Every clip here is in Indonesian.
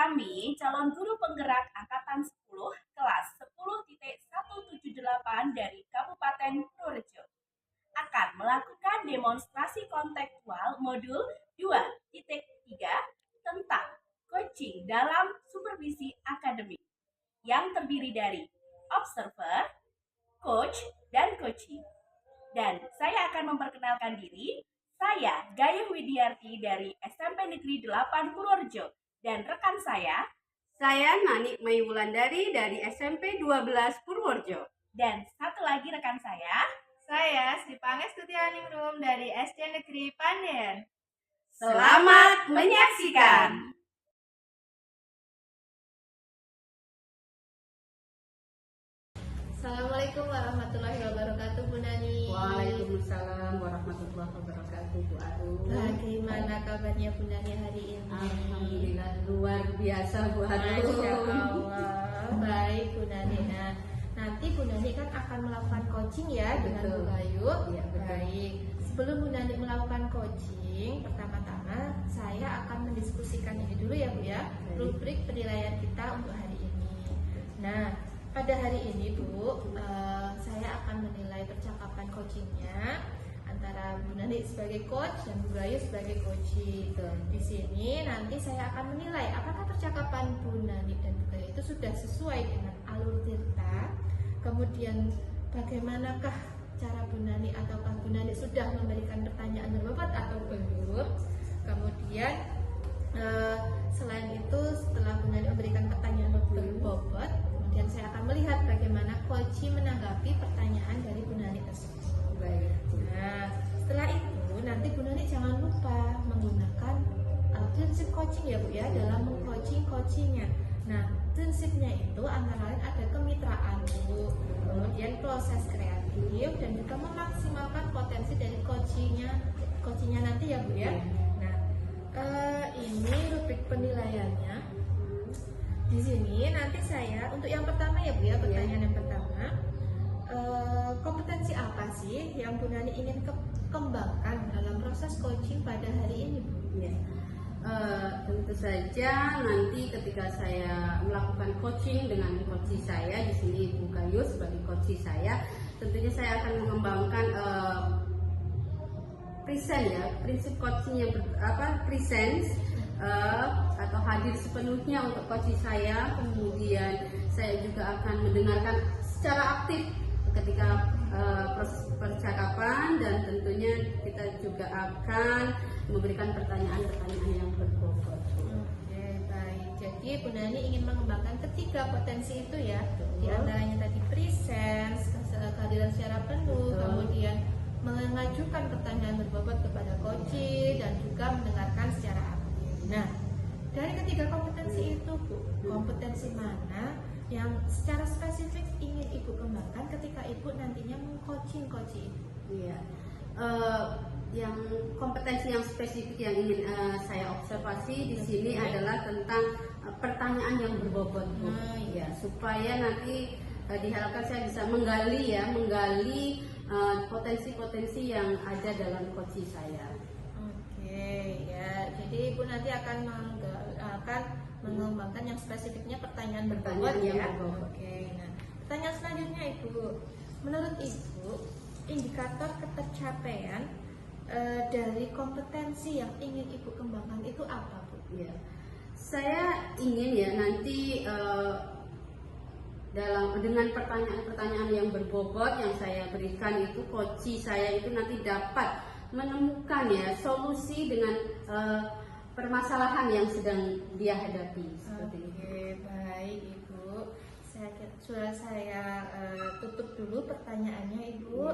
Kami, calon guru penggerak Angkatan 10, kelas 10.178 dari Kabupaten Purworejo, akan melakukan demonstrasi kontekstual modul 2.3 tentang coaching dalam supervisi akademik yang terdiri dari observer, coach, dan coaching. Dan saya akan memperkenalkan diri. Saya Gayuh Widiarti dari SMP Negeri 8 Purworejo, dan rekan saya Nani Mai Wulandari dari SMP 12 Purworejo. Dan satu lagi rekan saya Sri Pangestuti Haningrum dari SD Negeri Pandean. Selamat menyaksikan. Assalamualaikum warahmatullahi wabarakatuh, Bu Nani. Waalaikumsalam warahmatullahi wabarakatuh, Bu Aru. Bagaimana kabarnya Bu Nani hari ini? Alhamdulillah luar biasa, Bu Aru. Masya Allah. Baik, Bu Nani. Nah, nanti Bu Nani kan akan melakukan coaching ya dengan Bu Bayu. Ya, baik. Sebelum Bu Nani melakukan coaching, pertama-tama saya akan mendiskusikan ini dulu ya Bu ya, rubrik penilaian kita untuk hari ini. Nah, pada hari ini Bu, saya akan menilai percakapan coachingnya antara Bu Nani sebagai coach dan Bu Bayu sebagai coaching. Di sini nanti saya akan menilai apakah percakapan Bu Nani dan Bu Bayu itu sudah sesuai dengan alur tirta. Kemudian bagaimanakah cara Bu Nani ataukah Bu Nani sudah memberikan pertanyaan berbobot atau belum. Kemudian selain itu setelah Bu Nani memberikan pertanyaan berbobot, kemudian saya akan melihat bagaimana coaching menanggapi pertanyaan dari Bu Nani tersebut. Baik. Nah, setelah itu nanti Bu Nani jangan lupa menggunakan prinsip coaching ya Bu ya dalam meng-coachingnya. Nah, prinsipnya itu antara lain ada kemitraan Bu, kemudian proses kreatif dan juga memaksimalkan potensi dari coachingnya nanti ya Bu ya. Nah, ini rubrik penilaiannya. Di sini nanti saya untuk yang pertama ya Bu ya, pertanyaan yang pertama, kompetensi apa sih yang Bu Nani ingin kembangkan dalam proses coaching pada hari ini Bu? Ya. Tentu saja nanti ketika saya melakukan coaching dengan coach saya di sini Bu Gayu sebagai coach saya, tentunya saya akan mengembangkan prinsip coaching yang presence atau hadir sepenuhnya untuk coach saya. Kemudian saya juga akan mendengarkan secara aktif ketika proses percakapan, dan tentunya kita juga akan memberikan pertanyaan-pertanyaan yang berbobot. Oke, baik. Jadi Bu Nani ingin mengembangkan ketiga potensi itu ya. Di antaranya tadi presence, kehadiran secara penuh, kemudian mengajukan pertanyaan berbobot kepada coach dan juga mendengarkan secara aktif. Nah, dari ketiga kompetensi itu Bu, kompetensi mana yang secara spesifik ingin Ibu kembangkan ketika Ibu nantinya meng-coaching Ibu? Iya. Yang kompetensi yang spesifik yang ingin saya observasi di sini adalah tentang pertanyaan yang berbobot, Bu. Ya, supaya nanti diharapkan saya bisa menggali potensi-potensi yang ada dalam coaching saya. Oke, ya. Jadi Ibu nanti akan mengembangkan yang spesifiknya pertanyaan berbobot ya. Oke. Nah, pertanyaan selanjutnya Ibu, menurut Ibu indikator ketercapaian dari kompetensi yang ingin Ibu kembangkan itu apa Bu? Ya, saya ingin ya nanti dengan pertanyaan-pertanyaan yang berbobot yang saya berikan itu, coach saya itu nanti dapat menemukan ya solusi dengan permasalahan yang sedang dia hadapi. Seperti itu. Baik Ibu. Sudah saya tutup dulu pertanyaannya Ibu.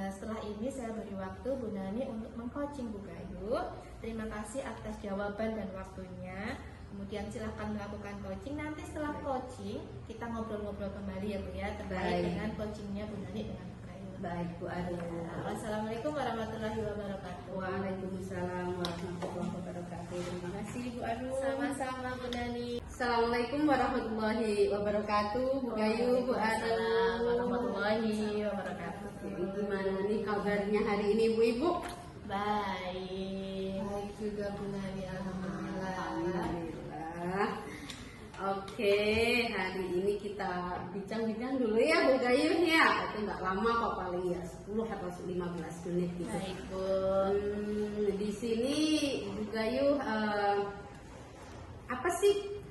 Setelah ini saya beri waktu Bu Nani untuk meng-coaching Bu Gayu. Terima kasih atas jawaban dan waktunya. Kemudian silahkan melakukan coaching. Nanti setelah coaching kita ngobrol-ngobrol kembali ya Bu ya terkait dengan coachingnya Bu Nani dengan Bu Gayu. Baik Bu Aru. Wassalamualaikum warahmatullahi wabarakatuh. Waalaikumsalam warahmatullahi wabarakatuh. Terima kasih Bu Aru. Sama-sama Bu Nani. Assalamualaikum warahmatullahi wabarakatuh, Bu Gayu, Bu Aru. Warahmatullahi wabarakatuh. Gimana nih kabarnya hari ini Bu Ibu? Baik juga Bu Nani, alhamdulillah. Alhamdulillah. Oke, hari ini kita bincang-bincang dulu ya Bu Gayu ya. Itu nggak lama kok, paling ya 10 atau 15 menit gitu. Baik Bu. Di sini Bu Gayu, apa sih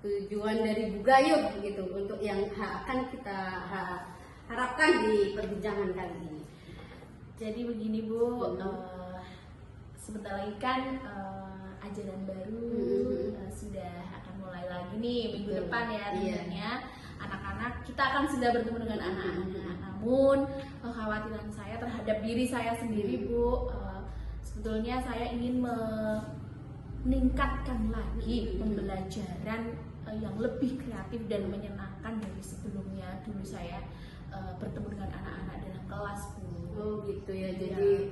tujuan dari Bu Gayu gitu untuk yang akan kita harapkan di perbincangan kali ini? Jadi begini Bu, sebentar lagi kan ajaran baru sudah akan mulai lagi nih minggu depan ya tentunya. Anak-anak kita akan sudah bertemu dengan anak-anak. Namun kekhawatiran saya terhadap diri saya sendiri Bu, sebetulnya saya ingin meningkatkan lagi pembelajaran yang lebih kreatif dan menyenangkan dari sebelumnya. Dulu saya bertemu dengan anak-anak dalam kelas Bu. Oh gitu ya, jadi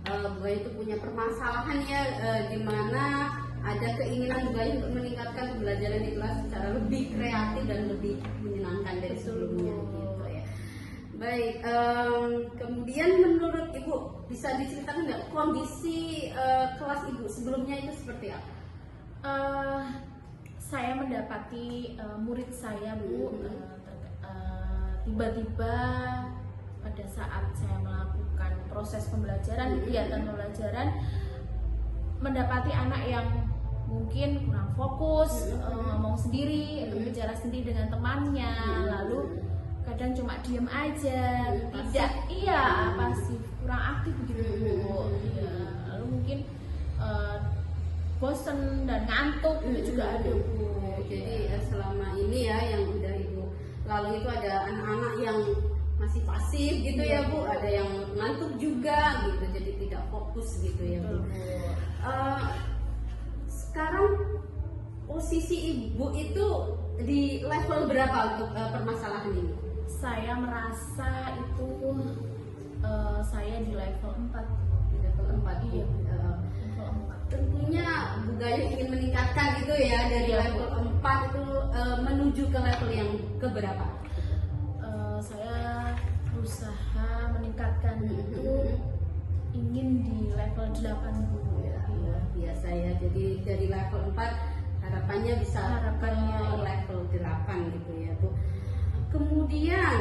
Bu Gayu itu punya permasalahan ya, di mana ada keinginan Bu Gayu untuk meningkatkan pembelajaran di kelas secara lebih kreatif dan lebih menyenangkan dari sebelumnya gitu ya. Baik, kemudian menurut Ibu bisa diceritakan nggak kondisi kelas Ibu sebelumnya itu seperti apa? Saya mendapati murid saya Bu, tiba-tiba pada saat saya melakukan proses pembelajaran, kegiatan pembelajaran, mendapati anak yang mungkin kurang fokus, ngomong sendiri, bicara sendiri dengan temannya, lalu kadang cuma diem aja, tidak, pasif, kurang aktif begitu Bu. Iya, lalu mungkin bosen dan ngantuk itu juga ada Bu. Jadi selama ini ya yang udah Ibu lalu itu ada anak-anak yang masih pasif gitu ya Bu, ada yang ngantuk juga gitu, jadi tidak fokus gitu ya Bu. Sekarang posisi Ibu itu di level berapa untuk permasalahan ini? Saya merasa itu saya di level 4. Di level 4. Iya, level 4. Tentunya Bu Gayu ingin meningkatkan gitu ya dari level 4 itu menuju ke level yang keberapa? Saya berusaha meningkatkan itu ingin di level 8 Bu. Ya, luar biasa ya. Jadi dari level 4 harapannya bisa ke level 8 gitu ya Bu. Kemudian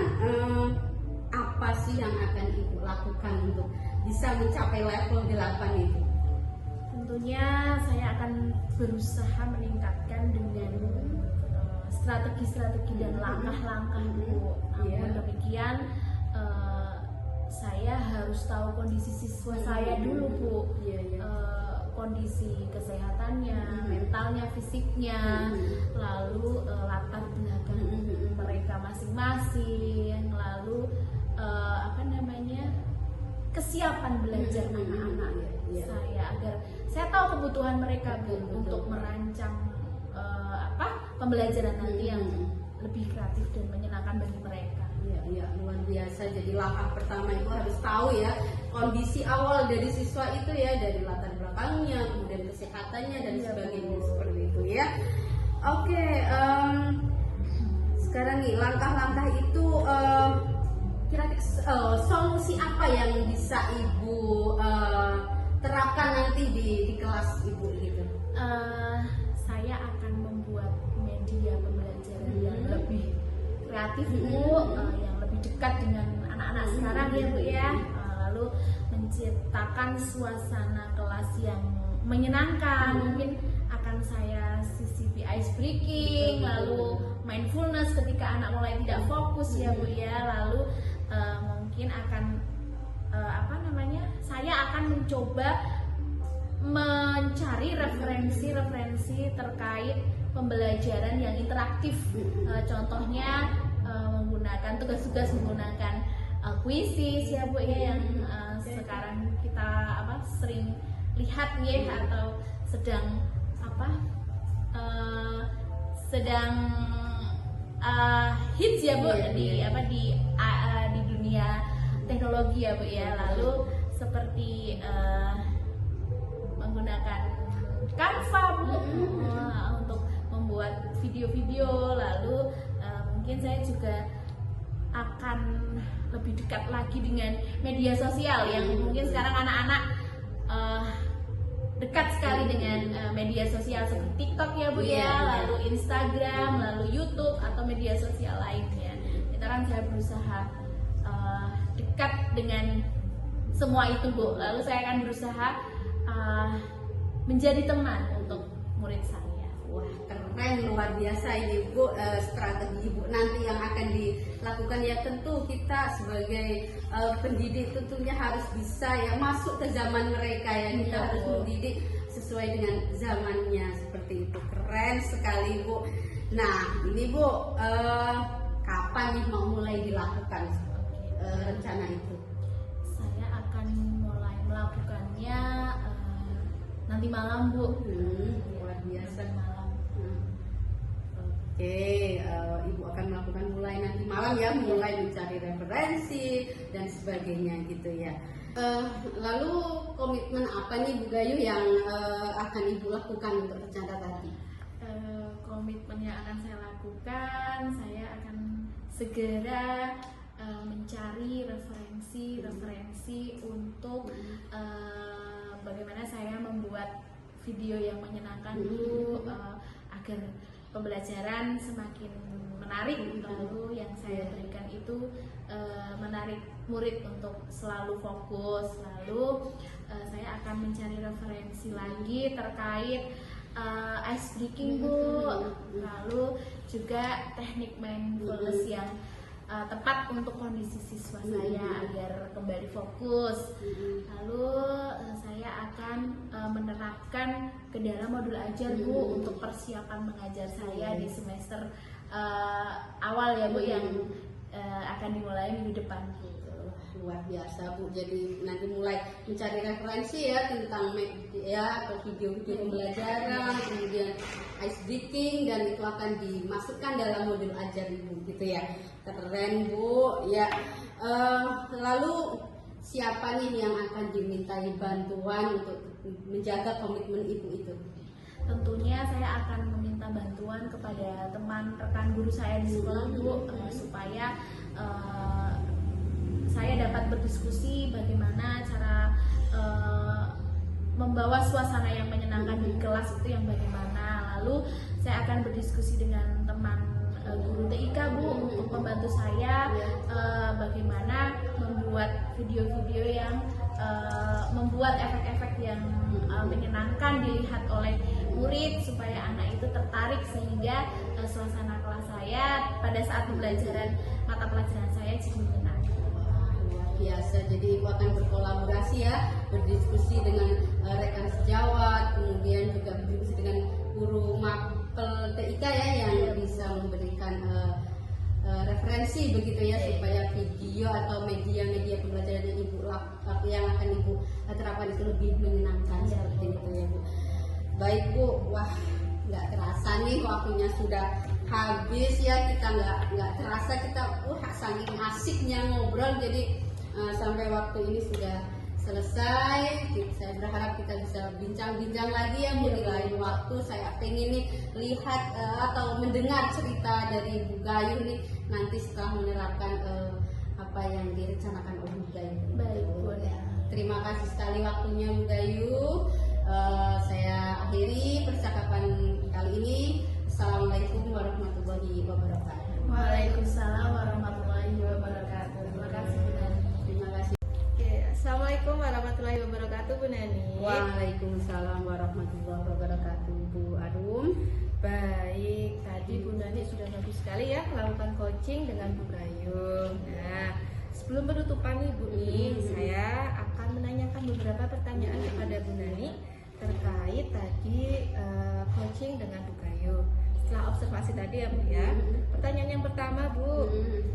apa sih yang akan Ibu lakukan untuk bisa mencapai level 8 itu? Tentunya saya akan berusaha meningkatkan dengan strategi-strategi dan langkah-langkah Bu. Namun demikian saya harus tahu kondisi siswa saya dulu Bu. Kondisi kesehatannya, mentalnya, fisiknya, lalu latar belakang mereka masing-masing, lalu kesiapan belajar anak-anak saya, agar saya tahu kebutuhan mereka Bu untuk merancang pembelajaran nanti yang lebih kreatif dan menyenangkan bagi mereka. Iya, luar biasa. Jadi langkah pertama itu harus tahu ya kondisi awal dari siswa itu ya, dari latar belakangnya, kemudian kesehatannya dan sebagainya seperti itu ya. Oke, sekarang nih langkah-langkah itu kira-kira solusi apa yang bisa Ibu terapkan nanti di kelas Ibu gitu? Saya akan membuat media pembelajaran yang lebih kreatif Bu, yang lebih dekat dengan anak-anak sekarang ya Bu ya. Lalu menciptakan suasana kelas yang menyenangkan. Mungkin akan saya sisipi ice breaking, lalu mindfulness ketika anak mulai tidak fokus ya Bu ya. Lalu mungkin akan saya akan mencoba mencari referensi terkait pembelajaran yang interaktif. Contohnya menggunakan tugas-tugas menggunakan kuisis ya Bu ya, yang sekarang kita sering lihat ya, atau sedang hits ya Bu di dunia teknologi ya Bu ya. Lalu seperti menggunakan Canva Bu untuk membuat video-video. Lalu mungkin saya juga akan lebih dekat lagi dengan media sosial yang mungkin sekarang anak-anak dekat sekali dengan media sosial seperti TikTok ya Bu ya, lalu Instagram, lalu YouTube atau media sosial lainnya. Itu kan saya berusaha dekat dengan semua itu Bu. Lalu saya akan berusaha menjadi teman untuk murid saya. Wah, keren, luar biasa ini Bu, strategi Ibu nanti yang akan dilakukan. Ya tentu kita sebagai pendidik tentunya harus bisa ya masuk ke zaman mereka ya. Kita harus mendidik sesuai dengan zamannya, seperti itu. Keren sekali Bu. Nah ini Bu, kapan nih mau mulai dilakukan rencana itu? Saya akan mulai melakukannya nanti malam Bu. Luar biasa. Nanti malam. Oke, Ibu akan melakukan mulai nanti malam ya, mulai mencari referensi dan sebagainya gitu ya. Lalu komitmen apa nih Bu Gayu yang akan Ibu lakukan untuk rencana tadi? Komitmen yang akan saya lakukan, saya akan segera mencari referensi untuk bagaimana saya membuat video yang menyenangkan Bu, agar pembelajaran semakin menarik. Lalu yang saya berikan itu menarik murid untuk selalu fokus. Lalu saya akan mencari referensi lagi terkait ice breaking Bu, lalu juga teknik mindfulness yang tepat untuk kondisi siswa saya agar kembali fokus. Lalu saya akan menerapkan ke dalam modul ajar Bu untuk persiapan mengajar saya di semester awal ya Bu, yang akan dimulai minggu depan. Luar biasa Bu, jadi nanti mulai mencari referensi ya tentang media atau video-video pembelajaran, kemudian ice breaking, dan itu akan dimasukkan dalam modul ajar Ibu gitu ya. Keren Bu ya. Lalu siapa nih yang akan dimintai bantuan untuk menjaga komitmen Ibu itu? Tentunya saya akan meminta bantuan kepada teman rekan guru saya di sekolah Bu, supaya saya dapat berdiskusi bagaimana cara membawa suasana yang menyenangkan di kelas itu yang bagaimana. Lalu saya akan berdiskusi dengan teman guru TIK Bu untuk membantu saya bagaimana membuat video-video yang membuat efek-efek yang menyenangkan dilihat oleh murid supaya anak itu tertarik, sehingga suasana kelas saya pada saat pembelajaran mata pelajaran saya jadi menyenangkan. Biasa, jadi Ibu akan berkolaborasi ya, berdiskusi dengan rekan sejawat, kemudian juga berdiskusi dengan guru mapel TIK ya yang bisa memberikan referensi begitu ya, supaya video atau media-media pembelajaran yang akan Ibu terapkan itu lebih menyenangkan seperti itu ya Bu. Baik Bu, wah nggak terasa nih waktunya sudah habis ya, kita nggak terasa kita saking asiknya ngobrol, jadi sampai waktu ini sudah selesai. Saya berharap kita bisa bincang-bincang lagi ya Bu di lain waktu. Saya pengen nih lihat atau mendengar cerita dari Bu Gayu nih nanti setelah menerapkan apa yang direncanakan oleh Bu Gayu. Baik Bu. Terima kasih sekali waktunya Bu Gayu. Saya akhiri percakapan kali ini. Assalamualaikum warahmatullahi wabarakatuh. Waalaikumsalam warahmatullahi wabarakatuh. Terima kasih Bu Nani. Terima kasih. Oke, Assalamualaikum warahmatullahi wabarakatuh Bu Nani. Waalaikumsalam warahmatullahi wabarakatuh Bu Arum. Baik, tadi Bu Nani sudah bagus sekali ya melakukan coaching dengan Bu Gayu. Nah, sebelum penutupan nih Bu nih, saya akan menanyakan beberapa pertanyaan kepada Bu Nani terkait tadi coaching dengan Bu Gayu. Setelah observasi tadi ya Bu ya. Pertanyaan yang pertama Bu,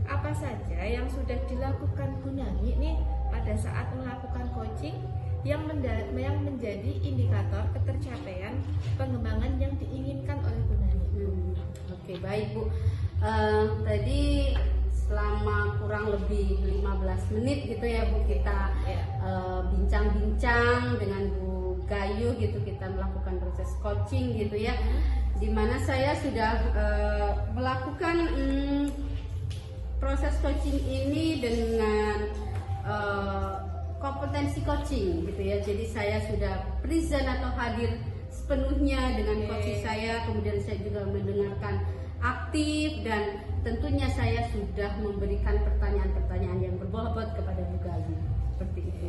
apa saja yang sudah dilakukan Bu Nani nih pada saat melakukan coaching yang menjadi indikator ketercapaian pengembangan yang diinginkan oleh Bu Nani? Oke, baik Bu. Tadi selama kurang lebih 15 menit gitu ya Bu, kita bincang-bincang dengan Bu Gayu gitu, kita melakukan proses coaching gitu ya, dimana saya sudah melakukan proses coaching ini dengan kompetensi coaching gitu ya. Jadi saya sudah present atau hadir sepenuhnya dengan coaching saya, kemudian saya juga mendengarkan aktif, dan tentunya saya sudah memberikan pertanyaan-pertanyaan yang berbobot kepada Bu Gayu. Seperti itu.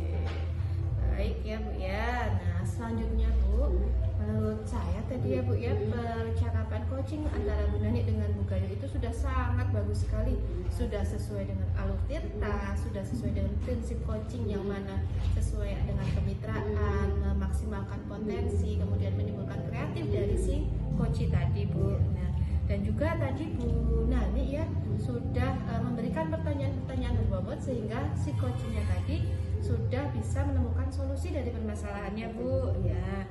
Baik ya Bu ya. Nah selanjutnya Bu, menurut saya tadi ya Bu ya, percakapan coaching antara Bu Nani dengan Bu Gayu itu sudah sangat bagus sekali. Sudah sesuai dengan alur tirta, sudah sesuai dengan prinsip coaching yang mana sesuai dengan kemitraan, memaksimalkan potensi, kemudian menimbulkan kreatif dari si coach tadi Bu. Nah, dan juga tadi Bu Nani ya sudah memberikan pertanyaan-pertanyaan berbobot sehingga si coachnya tadi sudah bisa menemukan solusi dari permasalahannya Bu ya.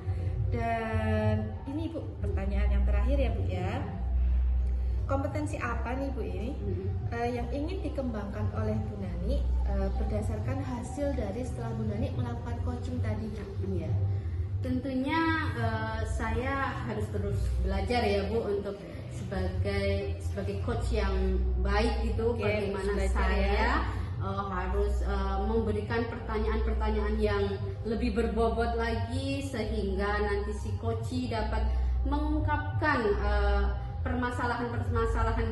Dan ini Bu, pertanyaan yang terakhir ya Bu ya. Kompetensi apa nih Bu ini yang ingin dikembangkan oleh Bu Nani berdasarkan hasil dari setelah Bu Nani melakukan coaching tadi Bu? Iya. Tentunya saya harus terus belajar ya Bu, untuk sebagai coach yang baik gitu. Bagaimana saya harus memberikan pertanyaan-pertanyaan yang lebih berbobot lagi sehingga nanti si coach dapat mengungkapkan permasalahan-permasalahan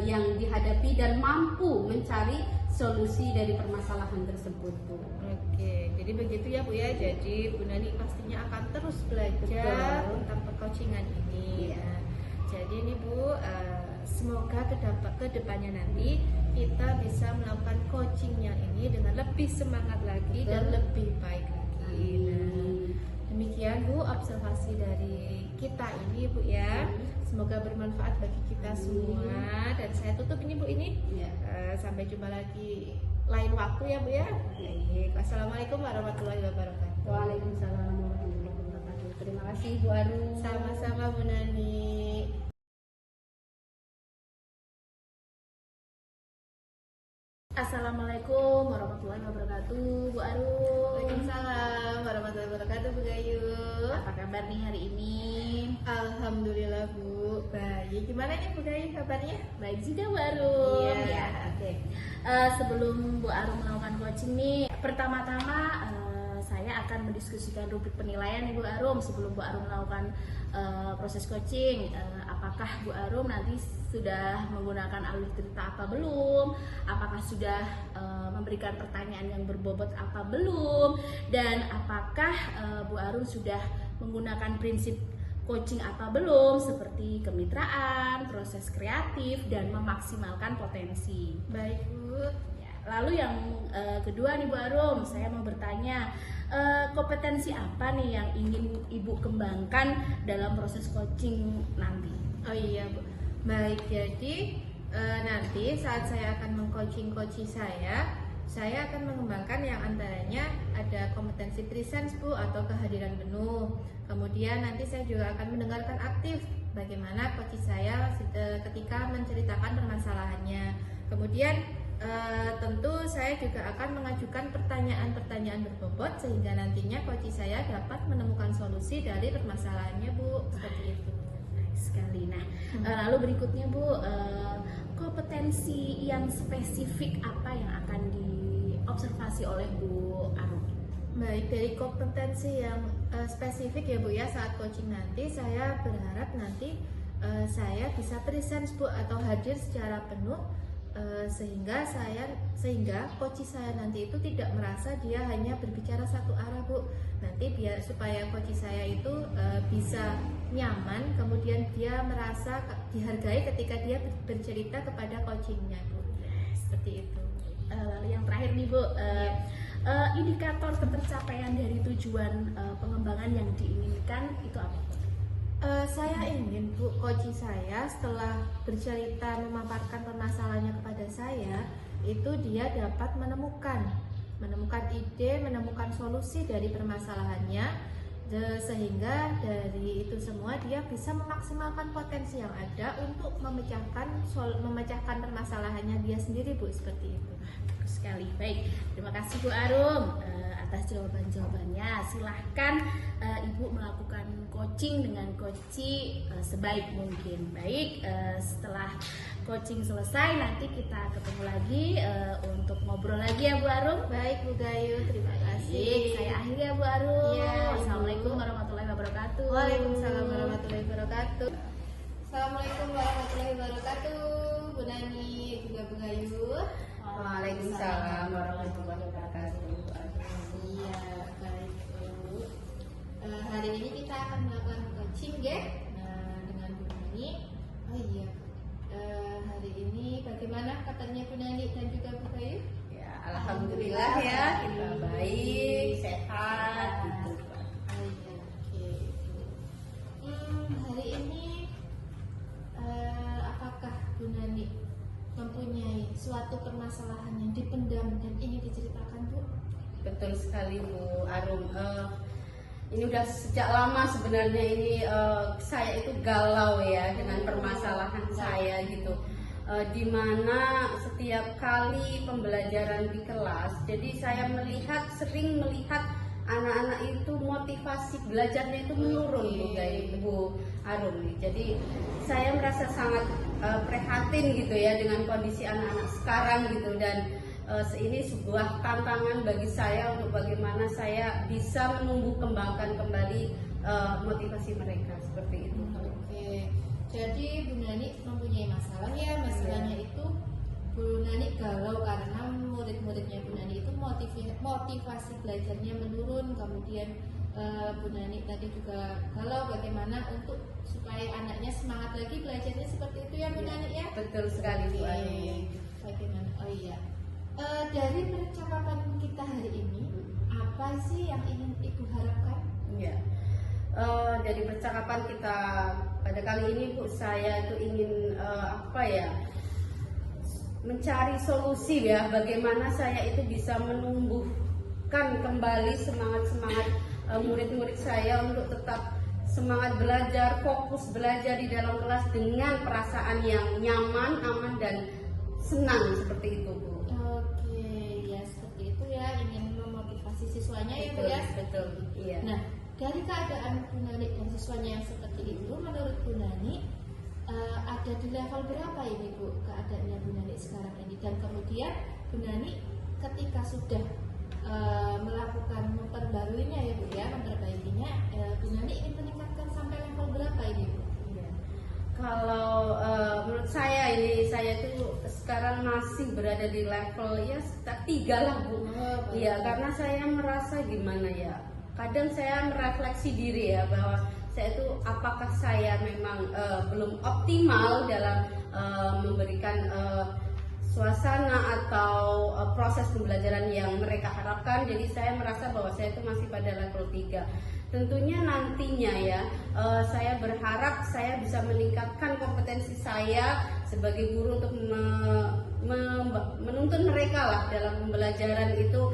yang dihadapi dan mampu mencari solusi dari permasalahan tersebut Bu. Oke, jadi begitu ya Bu ya. Jadi Bu Nani pastinya akan terus belajar tentang percoachingan ini. Iya. Nah, jadi ini Bu, semoga ke depannya nanti kita bisa melakukan coaching yang ini dengan lebih semangat lagi dan lebih baik lagi. Nah, demikian Bu observasi dari kita ini Bu ya. Semoga bermanfaat bagi kita semua. Dan saya tutup ini Bu ini. Sampai jumpa lagi lain waktu ya Bu ya. Baik. Wassalamualaikum warahmatullahi wabarakatuh. Waalaikumsalam warahmatullahi wabarakatuh. Terima kasih Bu Arum. Sama-sama Bu Nani. Assalamualaikum warahmatullahi wabarakatuh, Bu Arum. Waalaikumsalam warahmatullahi wabarakatuh Bu Gayu. Apa kabar nih hari ini? Alhamdulillah Bu, baik. Gimana nih Bu Gayu kabarnya? Baik juga Bu Arum. Iya. Ya, oke. Sebelum Bu Arum melakukan coaching nih, pertama-tama saya akan mendiskusikan rubrik penilaian nih Bu Arum sebelum Bu Arum melakukan proses coaching. Apakah Bu Arum nanti sudah menggunakan alur cerita apa belum? Apakah sudah memberikan pertanyaan yang berbobot apa belum? Dan apakah Bu Arum sudah menggunakan prinsip coaching apa belum, seperti kemitraan, proses kreatif, dan memaksimalkan potensi. Baik Bu. Ya, lalu yang kedua nih Bu Arum, saya mau bertanya, kompetensi apa nih yang ingin Ibu kembangkan dalam proses coaching nanti? Oh iya Bu. Baik, jadi nanti saat saya akan meng-coaching saya akan mengembangkan yang antaranya ada kompetensi presence Bu atau kehadiran penuh. Kemudian nanti saya juga akan mendengarkan aktif bagaimana coach saya ketika menceritakan permasalahannya. Kemudian tentu saya juga akan mengajukan pertanyaan-pertanyaan berbobot sehingga nantinya coach saya dapat menemukan solusi dari permasalahannya Bu. Seperti itu. Sekali. Nah, lalu berikutnya Bu, kompetensi yang spesifik apa yang akan diobservasi oleh Bu Arum? Baik, dari kompetensi yang spesifik ya Bu ya, saat coaching nanti saya berharap nanti saya bisa presence Bu atau hadir secara penuh sehingga coach saya nanti itu tidak merasa dia hanya berbicara satu arah Bu. Nanti biar supaya coach saya itu bisa nyaman, kemudian dia merasa dihargai ketika dia bercerita kepada coachingnya Bu. Seperti itu. Lalu yang terakhir nih Bu, indikator ketercapaian dari tujuan pengembangan yang diinginkan itu apa? Saya ingin Bu, coach saya setelah bercerita memaparkan permasalahannya kepada saya, itu dia dapat menemukan ide, menemukan solusi dari permasalahannya. sehingga dari itu semua dia bisa memaksimalkan potensi yang ada untuk memecahkan permasalahannya dia sendiri, Bu, seperti itu. Bagus sekali. Baik, terima kasih Bu Arum atas jawabannya. Silahkan Ibu melakukan coaching dengan coach sebaik mungkin. Baik, setelah coaching selesai nanti kita ketemu lagi untuk ngobrol lagi ya Bu Arum. Baik Bu Gayu, terima kasih. Saya akhiri ya Bu Arum. Ya, Assalamualaikum warahmatullahi wabarakatuh. Waalaikumsalam warahmatullahi wabarakatuh. Assalamualaikum warahmatullahi wabarakatuh. Bu Nani, juga Bu Gayu. Waalaikumsalam warahmatullahi wabarakatuh. Iya, baik Bu. Hari ini kita akan melakukan coaching ya. Nah, dengan Bu Nani. Oh iya. Hari ini bagaimana kabarnya Bu Nani dan juga Bu Gayu? Ya, alhamdulillah ya, kita baik, sehat gitu. Oh iya, oke. Hari ini apakah Bu Nani mempunyai suatu permasalahan yang dipendam dan ingin diceritakan, Bu? Betul sekali Bu Arum. Ini udah sejak lama sebenarnya ini saya itu galau ya dengan permasalahan saya gitu. Dimana setiap kali pembelajaran di kelas, jadi saya sering melihat anak-anak itu motivasi belajarnya itu menurun Bu Arum. Jadi saya merasa sangat prihatin gitu ya dengan kondisi anak-anak sekarang gitu, dan ini sebuah tantangan bagi saya untuk bagaimana saya bisa menumbuh kembangkan kembali motivasi mereka seperti itu. Oke, jadi Bu Nani mempunyai masalah ya, masalahnya itu Bu Nani galau karena murid-muridnya Bu Nani itu motivasi belajarnya menurun, kemudian Bu Nani tadi juga galau bagaimana untuk supaya anaknya semangat lagi belajarnya seperti itu ya Bu Nani ya. Betul sekali Bu Arum. Bagaimana? Oh iya. Dari percakapan kita hari ini, apa sih yang ingin Ibu harapkan? Ya, dari percakapan kita pada kali ini Bu, saya itu ingin mencari solusi ya, bagaimana saya itu bisa menumbuhkan kembali semangat murid-murid saya untuk tetap semangat belajar, fokus belajar di dalam kelas dengan perasaan yang nyaman, aman dan senang seperti itu Bu. Ingin memotivasi siswanya ya Bu ya. Betul, iya. Nah, dari keadaan Bu Nani dan siswanya yang seperti itu, menurut Bu Nani ada di level berapa ini Bu keadaannya Bu Nani sekarang ini, dan kemudian Bu Nani ketika sudah melakukan memperbaikinya ya Bu ya, Bu Nani ingin meningkatkan sampai level berapa ini Bu? Kalau menurut saya itu sekarang masih berada di level ya sekitar 3 lah Bu. Iya, karena saya merasa gimana ya, kadang saya merefleksi diri ya bahwa saya itu apakah saya memang belum optimal dalam memberikan suasana atau proses pembelajaran yang mereka harapkan. Jadi saya merasa bahwa saya itu masih pada level 3. Tentunya nantinya ya, saya berharap saya bisa meningkatkan kompetensi saya sebagai guru untuk menuntun mereka lah dalam pembelajaran itu,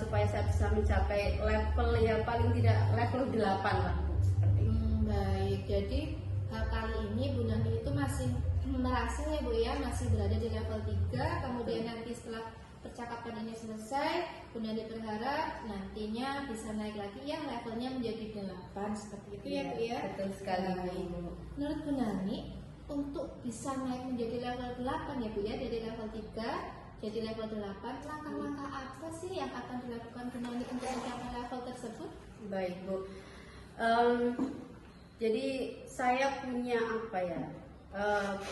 supaya saya bisa mencapai level yang paling tidak level 8 lah seperti itu. Baik, jadi kali ini Bu Nani itu masih merasa ya Bu ya, masih berada di level 3. Kemudian nanti setelah percakapan ini selesai, Bu Nani berharap nantinya bisa naik lagi ya, levelnya menjadi 8 seperti itu ya Bu ya. Betul sekali Bu. Menurut Bu Nani, untuk bisa naik menjadi level 8 ya Bu ya, dari level 3 jadi level 8, langkah-langkah apa sih yang akan dilakukan Bu Nani untuk mencapai level tersebut? Baik Bu, jadi saya punya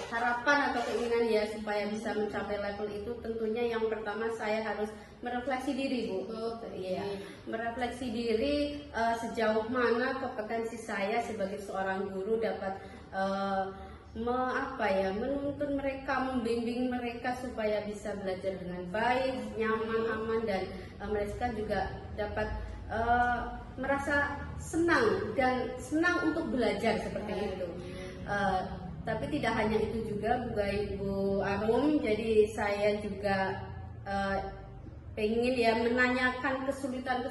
harapan atau keinginan ya supaya bisa mencapai level itu. Tentunya yang pertama saya harus merefleksi diri Bu. Iya, merefleksi diri sejauh mana kompetensi saya sebagai seorang guru dapat menuntun mereka, membimbing mereka supaya bisa belajar dengan baik, nyaman, aman, dan mereka juga dapat merasa senang untuk belajar seperti itu. Tapi tidak hanya itu juga Bu Arum, jadi saya juga pengen ya menanyakan kesulitan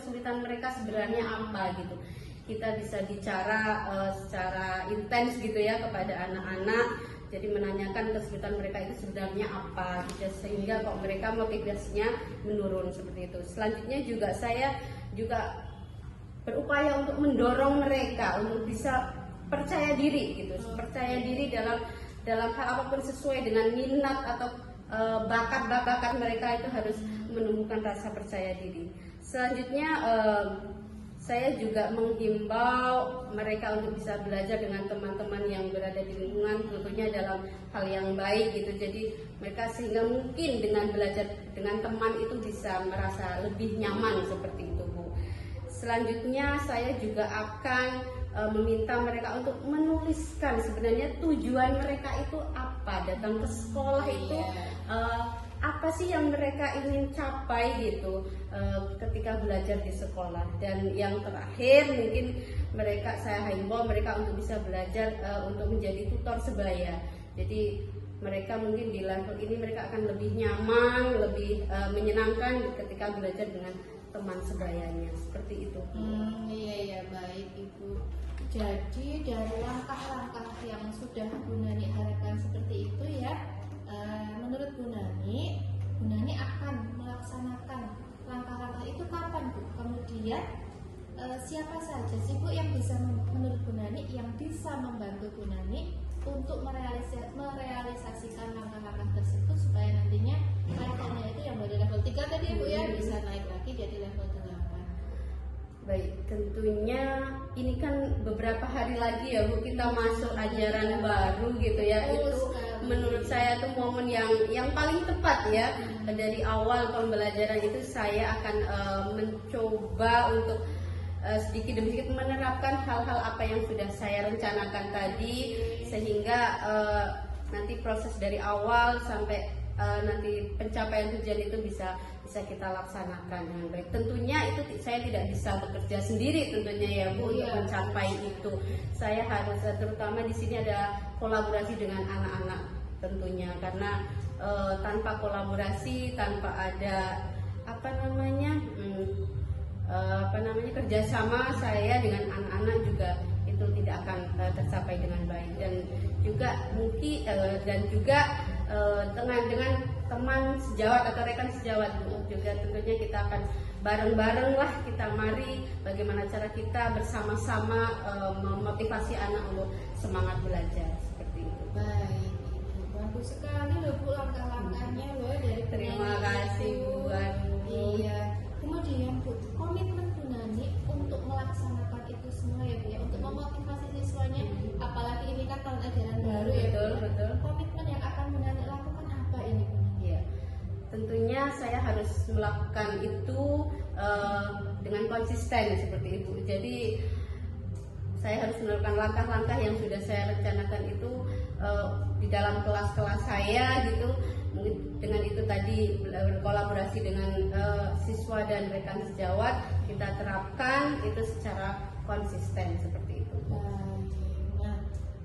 mereka sebenarnya apa gitu. kita bisa bicara secara intens gitu ya kepada anak-anak. Jadi menanyakan kesulitan mereka itu sebenarnya apa, gitu, sehingga kok mereka motivasinya menurun seperti itu. Selanjutnya juga saya juga berupaya untuk mendorong mereka untuk bisa percaya diri gitu, percaya diri dalam hal apapun sesuai dengan minat atau bakat mereka itu harus menemukan rasa percaya diri. Selanjutnya saya juga menghimbau mereka untuk bisa belajar dengan teman-teman yang berada di lingkungan, tentunya dalam hal yang baik gitu. Jadi mereka sehingga mungkin dengan belajar dengan teman itu bisa merasa lebih nyaman seperti itu, Bu. Selanjutnya saya juga akan meminta mereka untuk menuliskan sebenarnya tujuan mereka itu apa, datang ke sekolah itu apa sih yang mereka ingin capai gitu ketika belajar di sekolah. Dan yang terakhir mungkin saya himbau mereka untuk bisa belajar untuk menjadi tutor sebaya. Jadi mereka mungkin di level ini mereka akan lebih nyaman, lebih menyenangkan ketika belajar dengan teman sebayanya, seperti itu. Iya baik Ibu. Jadi dari langkah-langkah yang sudah Bu Nani harapkan seperti itu ya, menurut Bu Nani akan melaksanakan langkah-langkah itu kapan Bu? Kemudian siapa saja sih Bu yang bisa menurut Bu Nani yang bisa membantu Bu Nani untuk merealisasikan langkah-langkah tersebut supaya nantinya levelnya itu yang dari level 3 tadi Bu ya bisa naik lagi jadi level 8. Baik, tentunya ini kan beberapa hari lagi ya Bu kita masuk ajaran baru gitu ya. Itu menurut saya itu momen yang paling tepat ya. Dari awal pembelajaran itu saya akan mencoba untuk sedikit demi sedikit menerapkan hal-hal apa yang sudah saya rencanakan tadi, sehingga nanti proses dari awal sampai nanti pencapaian tujuan itu bisa kita laksanakan dengan baik. Tentunya itu saya tidak bisa bekerja sendiri tentunya ya Bu untuk mencapai itu. Saya harus terutama di sini ada kolaborasi dengan anak-anak tentunya, karena tanpa kolaborasi, tanpa ada kerjasama saya dengan anak-anak juga itu tidak akan tercapai dengan baik. Dan juga mungkin dengan teman sejawat atau rekan sejawat juga tentunya kita akan bareng-bareng lah, kita mari bagaimana cara kita bersama-sama memotivasi anak untuk semangat belajar seperti itu. Baik, bagus sekali loh Bu langkah-langkahnya loh dari Terima kasih Bu Anu. Iya. Kemudian Bu, komitmen Bu Nani untuk melaksanakan itu semua ya Bu ya, untuk memotivasi siswanya, apalagi ini kan tahun ajaran baru ya Bu. Betul. Komitmen yang akan Bu Nani lakukan apa ini Bu? Ya, tentunya saya harus melakukan itu dengan konsisten seperti itu. Jadi saya harus melakukan langkah-langkah yang sudah saya rencanakan itu di dalam kelas-kelas saya gitu. Dengan itu tadi berkolaborasi dengan siswa dan rekan sejawat, kita terapkan itu secara konsisten seperti itu. Nah,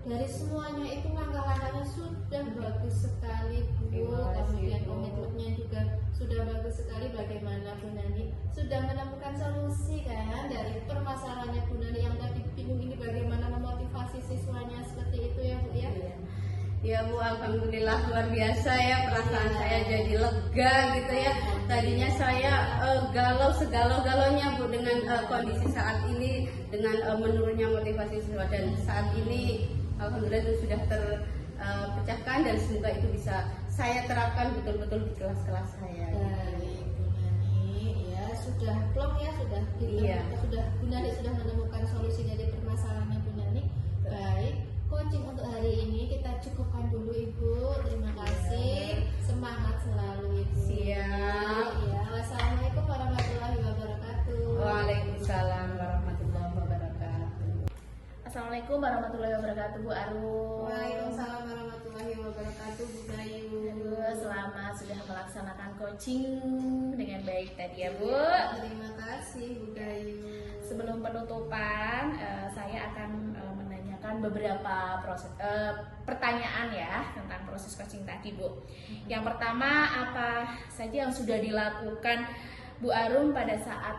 dari semuanya itu langkah-langkahnya sudah bagus sekali Bu. Terima kasih, Kemudian Bu. komitmennya juga sudah bagus sekali. Bagaimana Bu Nani sudah menemukan solusi kan dari permasalahannya Bu Nani yang tadi bingung ini, bagaimana memotivasi siswanya seperti itu ya Bu ya. Ya Bu, alhamdulillah luar biasa ya, perasaan saya jadi lega gitu ya. Tadinya saya galau segalau-galaunya Bu dengan kondisi saat ini, dengan menurunnya motivasi siswa, dan saat ini alhamdulillah itu sudah terpecahkan dan semoga itu bisa saya terapkan betul-betul di kelas-kelas saya. Baik Bu Nani, ya sudah plong ya, sudah Bu Nani sudah menemukan solusi dari permasalahannya Bu Nani. Baik. Coaching untuk hari ini kita cukupkan dulu Ibu. Terima kasih. Semangat selalu Ibu. Siap. Ya, wassalamualaikum warahmatullahi wabarakatuh. Waalaikumsalam warahmatullahi wabarakatuh. Assalamualaikum warahmatullahi wabarakatuh Bu Arum. Waalaikumsalam warahmatullahi wabarakatuh Bu Bayu. Selamat sudah melaksanakan coaching dengan baik tadi ya Bu. Terima kasih Bu Bayu. Sebelum penutupan, saya akan menanyakan beberapa pertanyaan ya tentang proses coaching tadi Bu. Yang pertama, apa saja yang sudah dilakukan Bu Arum pada saat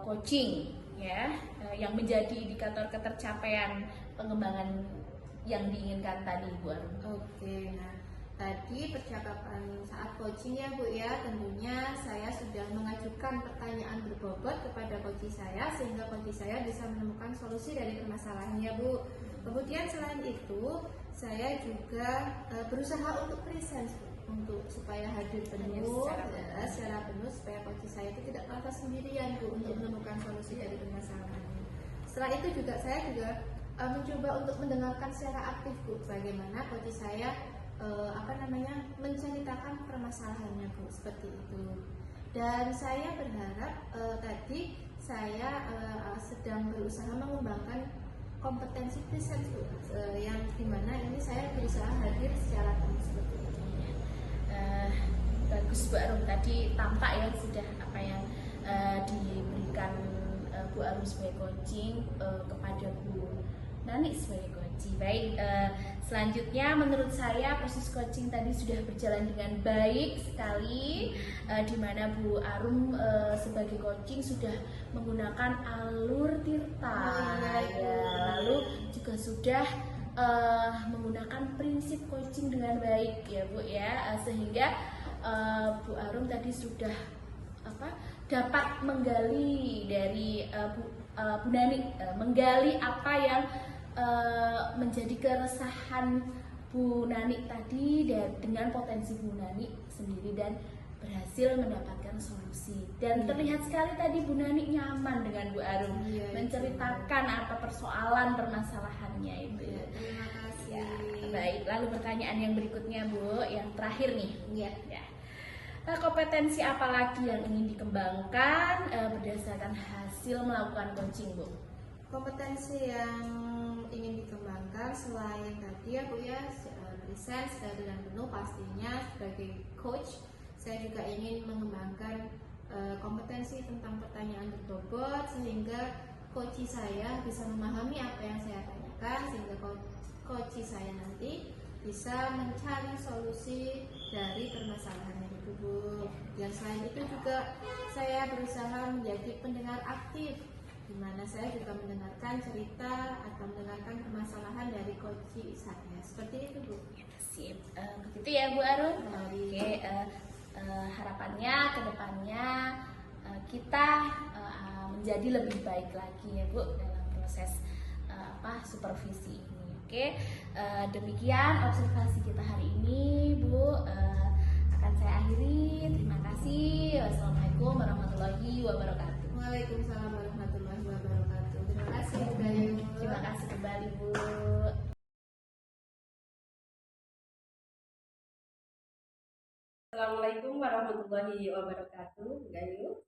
coaching ya, yang menjadi indikator ketercapaian pengembangan yang diinginkan tadi, Bu Arum? Oke, nah tadi percakapan saat coaching ya Bu ya, tentunya saya sudah mengajukan pertanyaan berbobot kepada coach saya sehingga coach saya bisa menemukan solusi dari permasalahannya Bu. Kemudian selain itu saya juga berusaha untuk presence Bu, untuk supaya hadir penuh secara penuh supaya coach saya itu tidak merasa sendirian Bu untuk menemukan solusi dari permasalahannya. Setelah itu juga saya juga mencoba untuk mendengarkan secara aktif Bu bagaimana coach saya menceritakan permasalahannya Bu, seperti itu. Dan saya berharap tadi saya sedang berusaha mengembangkan kompetensi presence Bu, yang dimana ini saya berusaha hadir secara penuh seperti itu. Bagus Bu Arum, tadi tampak ya sudah apa yang diberikan Bu Arum sebagai coaching kepada Bu Nani sebagai coaching. Baik, selanjutnya menurut saya proses coaching tadi sudah berjalan dengan baik sekali, di mana Bu Arum sebagai coaching sudah menggunakan alur tirta, lalu juga sudah menggunakan prinsip coaching dengan baik ya Bu ya, sehingga Bu Arum tadi sudah dapat menggali dari Bu Nani, menggali apa yang menjadi keresahan Bu Nani tadi dengan potensi Bu Nani sendiri dan berhasil mendapatkan solusi. Dan terlihat sekali tadi Bu Nani nyaman dengan Bu Arum menceritakan apa persoalan permasalahannya itu. Terima kasih. Ya, baik, lalu pertanyaan yang berikutnya Bu, yang terakhir nih. Ya. Kompetensi apa lagi yang ingin dikembangkan berdasarkan hasil melakukan coaching Bu? Kompetensi yang ingin dikembangkan selain tadi ya Bu ya, presence dan penuh, pastinya sebagai coach saya juga ingin mengembangkan kompetensi tentang pertanyaan berbobot sehingga coach saya bisa memahami apa yang saya tanyakan sehingga coach saya nanti bisa mencari solusi dari permasalahan itu Bu. Dan selain itu juga saya berusaha menjadi pendengar aktif, di mana saya juga mendengarkan cerita atau mendengarkan permasalahan dari coach saya. Seperti itu Bu. Sip, begitu ya Bu Arum. Oke, harapannya ke depannya kita menjadi lebih baik lagi ya Bu dalam proses supervisi ini. Oke, demikian observasi kita hari ini Bu. Akan saya akhiri. Terima kasih. Wassalamualaikum warahmatullahi wabarakatuh. Waalaikumsalam warahmatullahi wabarakatuh. Terima kasih Bu Gayu. Terima kasih kembali Bu. Assalamualaikum warahmatullahi wabarakatuh, Gayu.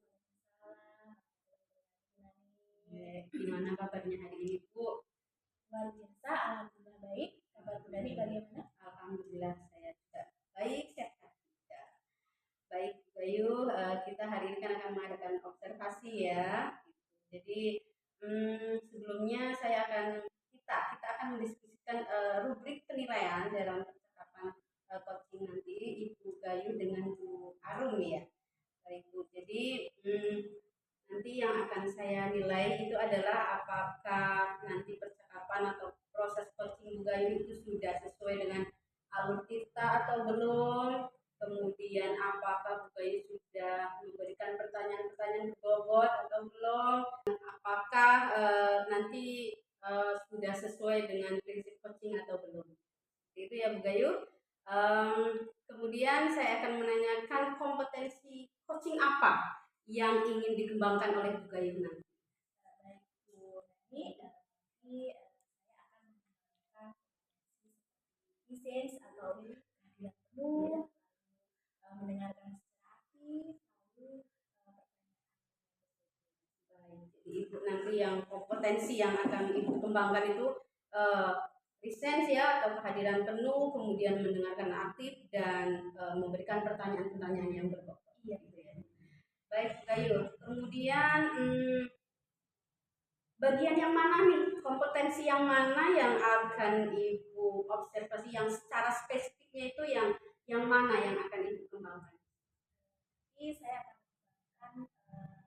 Gimana kabarnya hari ini Bu? Luar biasa, alhamdulillah baik. Kabar Bu Nani bagaimana? Alhamdulillah saya juga baik, sehat juga. Baik Gayu, kita hari ini kan akan mengadakan observasi ya. Jadi sebelumnya kita akan mendiskusikan rubrik penilaian dalam percakapan coaching nanti Ibu Gayu dengan Bu Arum ya. Baik Bu, jadi nanti yang akan saya nilai itu adalah apakah nanti percakapan atau proses coaching Bu Gayu itu sudah sesuai dengan alur kita atau belum. Kemudian apakah Bu Gayu sudah memberikan pertanyaan-pertanyaan berbobot atau belum. Apakah nanti sudah sesuai dengan prinsip coaching atau belum. Itu ya Bu Gayu. Kemudian saya akan menanyakan kompetensi coaching apa yang ingin dikembangkan oleh Bu Gayu nanti. Baik Bu Nani, nanti saya akan menggunakan presence atau kehadiran penuh, mendengarkan secara aktif, lalu Baik, jadi Ibu nanti yang kompetensi yang akan Ibu kembangkan itu presence ya atau kehadiran penuh, kemudian mendengarkan aktif dan memberikan pertanyaan-pertanyaan yang berbobot. Iya, gitu ya. Baik, Gayu. Kemudian bagian yang mana nih, kompetensi yang mana yang akan Ibu observasi yang secara spesifiknya itu yang mana yang akan Ibu kembangkan? Jadi saya akan menggunakan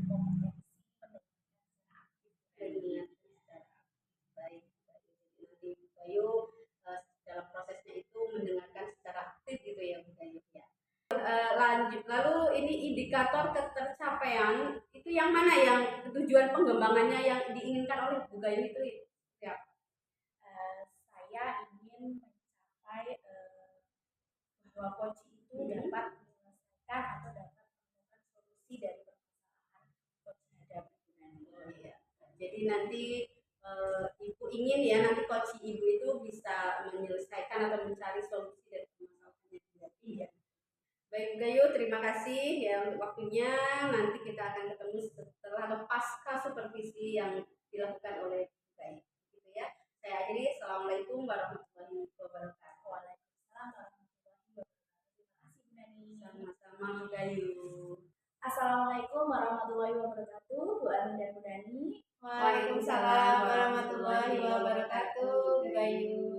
kompetensi pendengaran secara lanjut. Lalu ini indikator ketercapaian itu yang mana, yang tujuan pengembangannya yang diinginkan oleh Bu Gayu itu ya? Saya ingin mencapai bahwa coaching itu dapat menyelesaikan atau dapat menemukan solusi dari permasalahan coach hadapi. Jadi nanti ibu ingin ya nanti coach ibu itu bisa menyelesaikan atau mencari solusi dari permasalahan yang dihadapi ya. Baik Gayu, terima kasih ya untuk waktunya. Nanti kita akan ketemu setelah atau pasca supervisi yang dilakukan oleh Gayu. Gitu ya. Saya akhiri. Assalamualaikum warahmatullahi wabarakatuh. Waalaikumsalam warahmatullahi wabarakatuh. Terima kasih Bu Nani. Sama-sama Bu Gayu. Assalamualaikum warahmatullahi wabarakatuh, Bu Arum dan Bu Nani. Waalaikumsalam warahmatullahi wabarakatuh, Bu Gayu.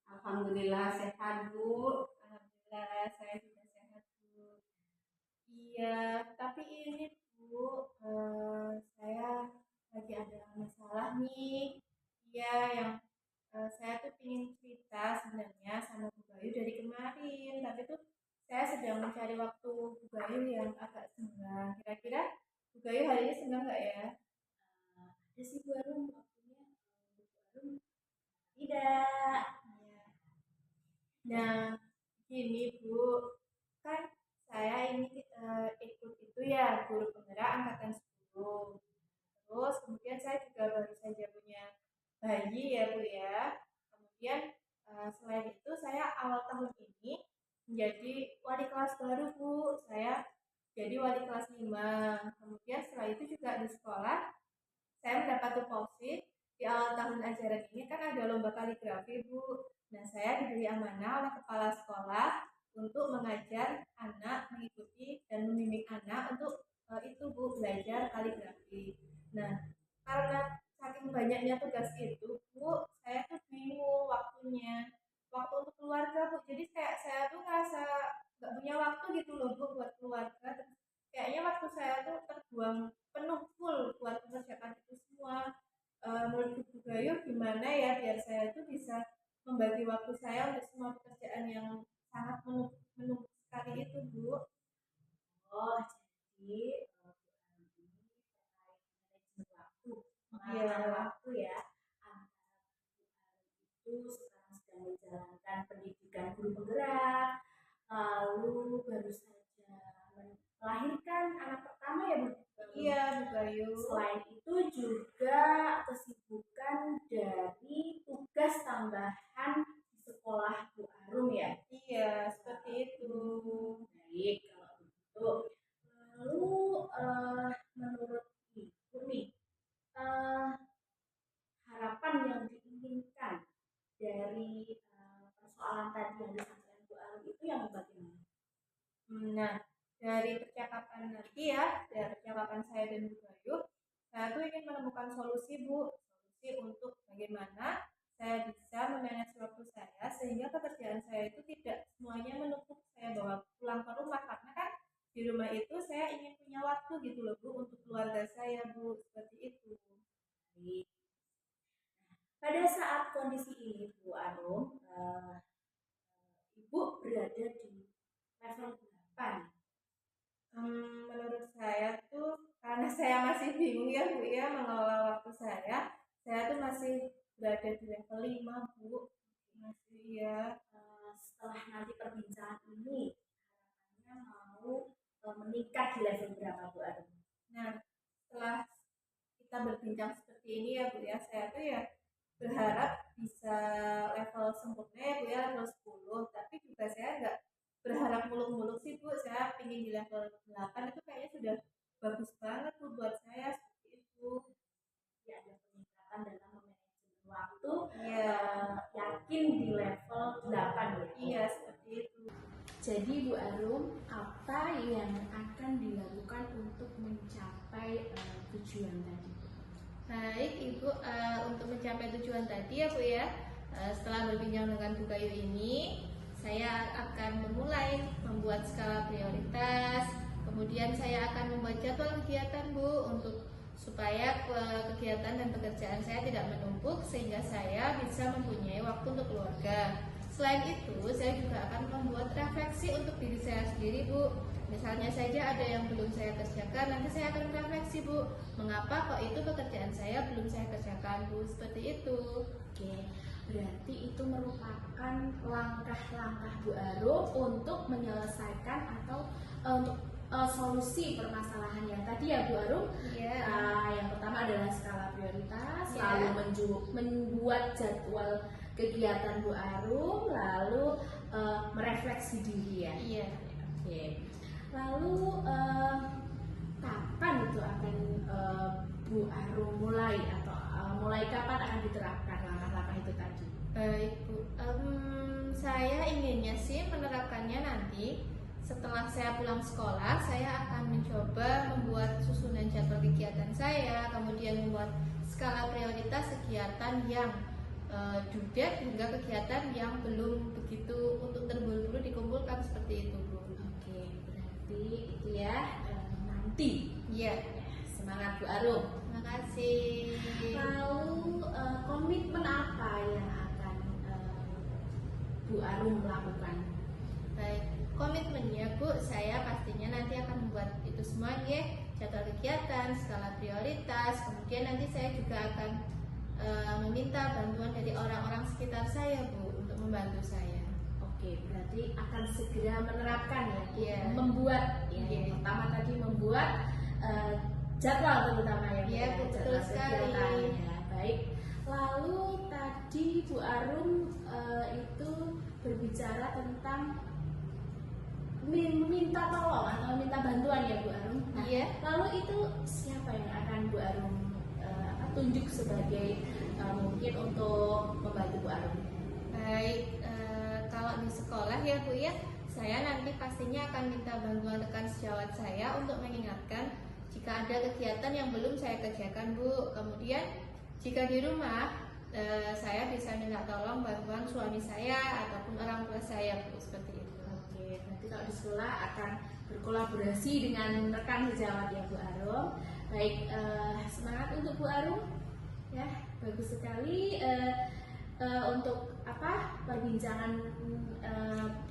Alhamdulillah sehat Bu. Alhamdulillah saya juga sehat Bu. Iya, tapi ini Bu, saya lagi ada masalah nih. Iya, yang saya tuh ingin cerita sebenarnya sama Bu Gayu dari kemarin, tapi tuh saya sedang mencari waktu Bu Gayu yang agak senggang. Kira-kira Bu Gayu hari ini senggang nggak ya? Ada sih Bu Arum, waktunya Bu Arum tidak. Nah, gini Bu, kan saya ini ikut itu ya guru penggerak angkatan 10. Terus kemudian saya juga baru saja punya bayi ya Bu ya. Kemudian selain itu saya awal tahun ini menjadi wali kelas baru Bu. Saya jadi wali kelas 5. Kemudian setelah itu juga di sekolah saya mendapat tupoksi di awal tahun ajaran ini kan ada lomba kaligrafi Bu. Nah, saya diberi amanah oleh kepala sekolah untuk mengajar anak, mengikuti dan membimbing anak untuk itu Bu, belajar kaligrafi. Nah, karena saking banyaknya tugas itu Bu, saya tuh bingung waktunya, waktu untuk keluarga Bu. Jadi kayak saya tuh ngerasa nggak punya waktu gitu loh Bu buat keluarga. Terus kayaknya waktu saya tuh terbuang penuh full buat mengerjakan itu semua. Menurut Bu Gayu gimana ya biar saya tuh bisa membagi waktu saya untuk semua pekerjaan yang sangat menumpuk sekali itu Bu. Oh, jadi Bu Arum ini terkait manajemen waktu, mengatur waktu ya. Antara Bu Arum itu sekarang sedang menjalankan pendidikan guru penggerak, lalu baru saja melahirkan anak pertama ya Bu. Iya Bu Gayu. Selain itu juga kesibukan dari tugas tambahan di sekolah Bu Arum ya. Iya seperti itu. Baik kalau begitu. Lalu menurut Ibu nih, harapan yang diinginkan dari persoalan tadi yang disampaikan Bu Arum itu yang bagaimana? Nah, dari percakapan nanti ya, dari percakapan saya dan Bu Gayu, saya tuh ingin menemukan solusi Bu, solusi untuk bagaimana saya bisa memanage waktu saya sehingga pekerjaan saya itu tidak semuanya menumpuk saya bawa pulang ke rumah, karena kan di rumah itu saya ingin punya waktu gitu loh Bu untuk keluarga saya Bu, seperti itu. Baik. Pada saat kondisi ini Bu Arum, Ibu berada di level berapa? Menurut saya tuh karena saya masih bingung ya Bu ya mengelola waktu saya tuh masih berada di level 5 Bu, masih ya. Setelah nanti perbincangan ini harapannya mau meningkat di level berapa Bu Arum? Nah, setelah kita berbincang seperti ini ya Bu ya, saya tuh ya berharap bisa level sempurna ya Bu ya, level 10. Tapi juga saya nggak berharap muluk-muluk sih Bu, saya pingin di level 8 itu kayaknya sudah bagus banget Bu buat saya, seperti itu. Ya, ada peningkatan dalam manajemen waktu, yakin di level 8 ya? Iya, seperti itu. Jadi Bu Arum, apa yang akan dilakukan untuk mencapai tujuan tadi? Baik Ibu, untuk mencapai tujuan tadi ya Bu ya, setelah berbincang dengan Bu Gayu ini, saya akan memulai membuat skala prioritas. Kemudian saya akan membuat jadwal kegiatan Bu untuk supaya kegiatan dan pekerjaan saya tidak menumpuk sehingga saya bisa mempunyai waktu untuk keluarga. Selain itu, saya juga akan membuat refleksi untuk diri saya sendiri, Bu. Misalnya saja ada yang belum saya kerjakan, nanti saya akan refleksi, Bu. Mengapa kok itu pekerjaan saya belum saya kerjakan, Bu? Seperti itu. Oke, berarti itu merupakan langkah-langkah Bu Arum untuk menyelesaikan atau untuk solusi permasalahan yang tadi ya Bu Arum. Iya. Yang pertama adalah skala prioritas, Ya. lalu membuat jadwal kegiatan Bu Arum, lalu merefleksi diri ya. Iya. Oke. Lalu kapan itu akan Bu Arum mulai atau mulai kapan akan diterapkan langkah-langkah itu tadi? Baik, Bu. Saya inginnya sih menerapkannya nanti setelah saya pulang sekolah. Saya akan mencoba membuat susunan jadwal kegiatan saya, kemudian membuat skala prioritas kegiatan yang due date hingga kegiatan yang belum begitu untuk terburu-buru dikumpulkan, seperti itu, Bu. Oke, berarti itu ya nanti. Iya. Semangat Bu Arum. Terima kasih. Lalu komitmen apa yang akan Bu Arum lakukan? Baik, komitmennya, Bu, saya pastinya nanti akan membuat itu semua ya, jadwal kegiatan, skala prioritas, kemudian nanti saya juga akan meminta bantuan dari orang-orang sekitar saya, Bu, untuk membantu saya. Oke, berarti akan segera menerapkan ya, Bu? Iya. Membuat ya, Iya. yang pertama tadi membuat jadwal terutama ya, Bu, Iya, ya, Bu, betul jadwal sekali. kegiatannya. Baik. Lalu tadi Bu Arum itu berbicara tentang meminta tolong atau minta bantuan ya Bu Arum. Nah, Iya. lalu itu siapa yang akan Bu Arum tunjuk sebagai mungkin untuk membantu Bu Arum? Baik, kalau di sekolah ya, Bu ya, saya nanti pastinya akan minta bantuan rekan sejawat saya untuk mengingatkan jika ada kegiatan yang belum saya kerjakan, Bu. Kemudian jika di rumah, saya bisa minta tolong bantuan suami saya ataupun orang tua saya, Bu, seperti itu. Oke, nanti kalau di sekolah akan berkolaborasi dengan rekan sejawat ya Bu Arum. Baik, semangat untuk Bu Arum ya, bagus sekali. Untuk perbincangan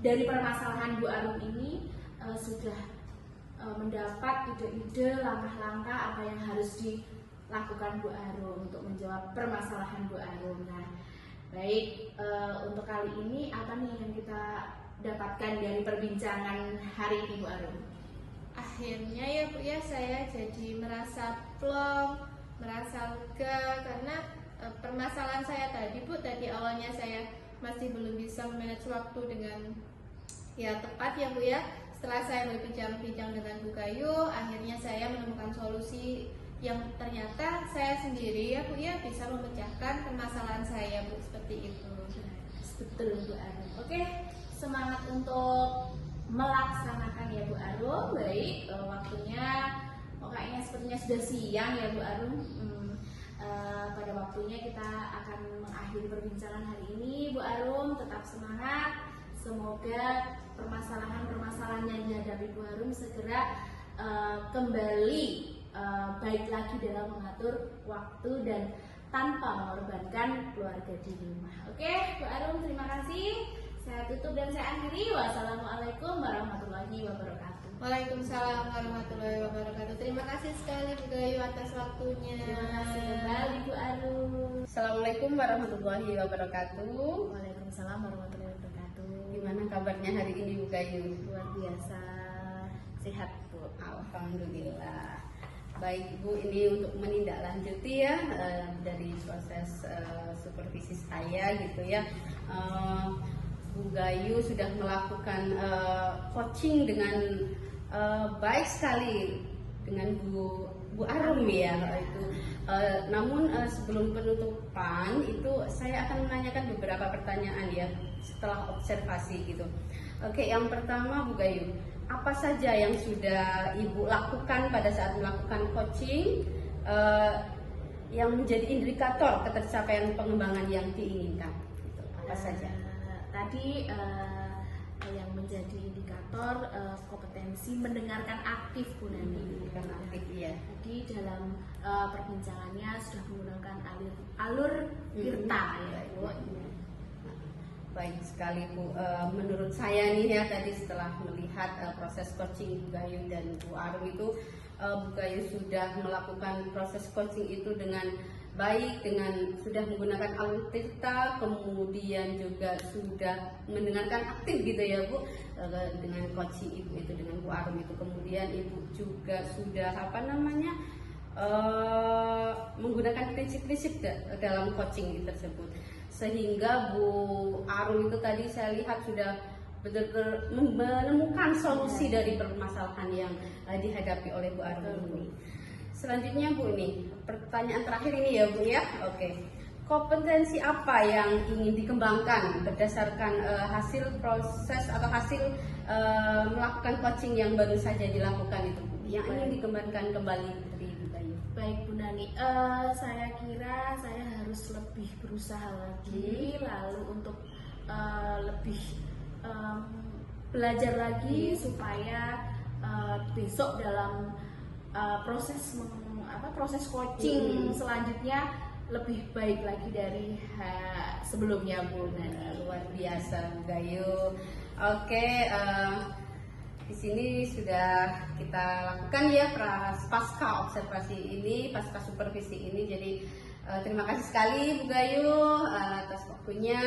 dari permasalahan Bu Arum ini sudah mendapat ide-ide langkah-langkah apa yang harus dilakukan Bu Arum untuk menjawab permasalahan Bu Arum. Nah, baik, untuk kali ini apa nih yang kita dapatkan dari perbincangan hari ini Bu Arum? Akhirnya ya, Bu ya, saya jadi merasa plong, merasa lega karena permasalahan saya tadi, Bu, tadi awalnya saya masih belum bisa memanage waktu dengan ya tepat ya, Bu ya. Setelah saya berbincang-bincang dengan Bu Gayu, akhirnya saya menemukan solusi yang ternyata saya sendiri ya, Bu ya, bisa memecahkan permasalahan saya, Bu, seperti itu. Betul Bu Arum. Oke, semangat untuk melaksanakan ya Bu Arum. Baik, waktunya kayaknya sepertinya sudah siang ya Bu Arum. Pada waktunya kita akan mengakhiri perbincangan hari ini. Bu Arum tetap semangat. Semoga permasalahan-permasalahan yang dihadapi Bu Arum segera kembali baik lagi dalam mengatur waktu dan tanpa mengorbankan keluarga di rumah. Oke, Bu Arum, terima kasih. Saya tutup dan saya akhiri. Wassalamualaikum warahmatullahi wabarakatuh. Waalaikumsalam warahmatullahi wabarakatuh. Terima kasih sekali Bu Gayu atas waktunya. Terima kasih kembali Bu Arum. Assalamualaikum warahmatullahi wabarakatuh. Waalaikumsalam warahmatullahi wabarakatuh. Gimana kabarnya hari ini Bu Gayu? Luar biasa sehat Bu. Alhamdulillah. Baik Bu, ini untuk menindaklanjuti ya dari proses supervisi saya gitu ya. Bu Gayu sudah melakukan coaching dengan baik sekali dengan Bu Arum ya itu. Namun sebelum penutupan itu saya akan menanyakan beberapa pertanyaan ya setelah observasi gitu. Oke, yang pertama Bu Gayu, apa saja yang sudah Ibu lakukan pada saat melakukan coaching yang menjadi indikator ketercapaian pengembangan yang diinginkan? Gitu. Apa saja? Tadi yang menjadi indikator kompetensi mendengarkan aktif Bu Nani. Mendengarkan aktif, iya. Tadi dalam perbincangannya sudah menggunakan alur Tirta ya Bu. Baik, sekali Bu. Menurut saya nih ya tadi setelah melihat proses coaching Bu Gayu dan Bu Arum itu, Bu Gayu sudah melakukan proses coaching itu dengan baik, dengan sudah menggunakan alutsista, kemudian juga sudah mendengarkan aktif gitu ya Bu, dengan coaching Ibu itu, dengan Bu Arum itu. Kemudian Ibu juga sudah menggunakan prinsip-prinsip dalam coaching tersebut, sehingga Bu Arum itu tadi saya lihat sudah betul-betul menemukan solusi dari permasalahan yang dihadapi oleh Bu Arum ini. Selanjutnya Bu, ini pertanyaan terakhir ini ya Bu ya. Oke. Kompetensi apa yang ingin dikembangkan berdasarkan hasil proses atau hasil melakukan coaching yang baru saja dilakukan itu Bu, yang ingin dikembangkan kembali dari Bu Gayu? Baik Bu Nani, saya kira saya harus lebih berusaha lagi, lalu untuk lebih belajar lagi supaya besok dalam proses coaching selanjutnya lebih baik lagi dari sebelumnya Bu Nani. Luar biasa Bu Gayu. Oke, di sini sudah kita lakukan ya pasca observasi ini, pasca supervisi ini. Jadi terima kasih sekali Bu Gayu atas waktunya,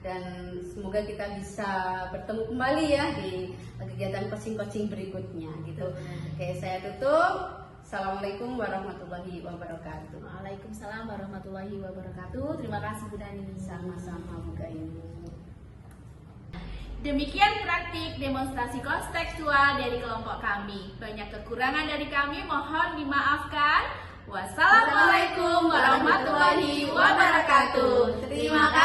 dan semoga kita bisa bertemu kembali ya di kegiatan coaching berikutnya gitu. Oke, saya tutup. Assalamualaikum warahmatullahi wabarakatuh. Waalaikumsalam warahmatullahi wabarakatuh. Terima kasih Bu Nani. Sama-sama Bu Gayu. Demikian praktik demonstrasi kontekstual dari kelompok kami. Banyak kekurangan dari kami, mohon dimaafkan. Wassalamualaikum warahmatullahi wabarakatuh. Terima kasih.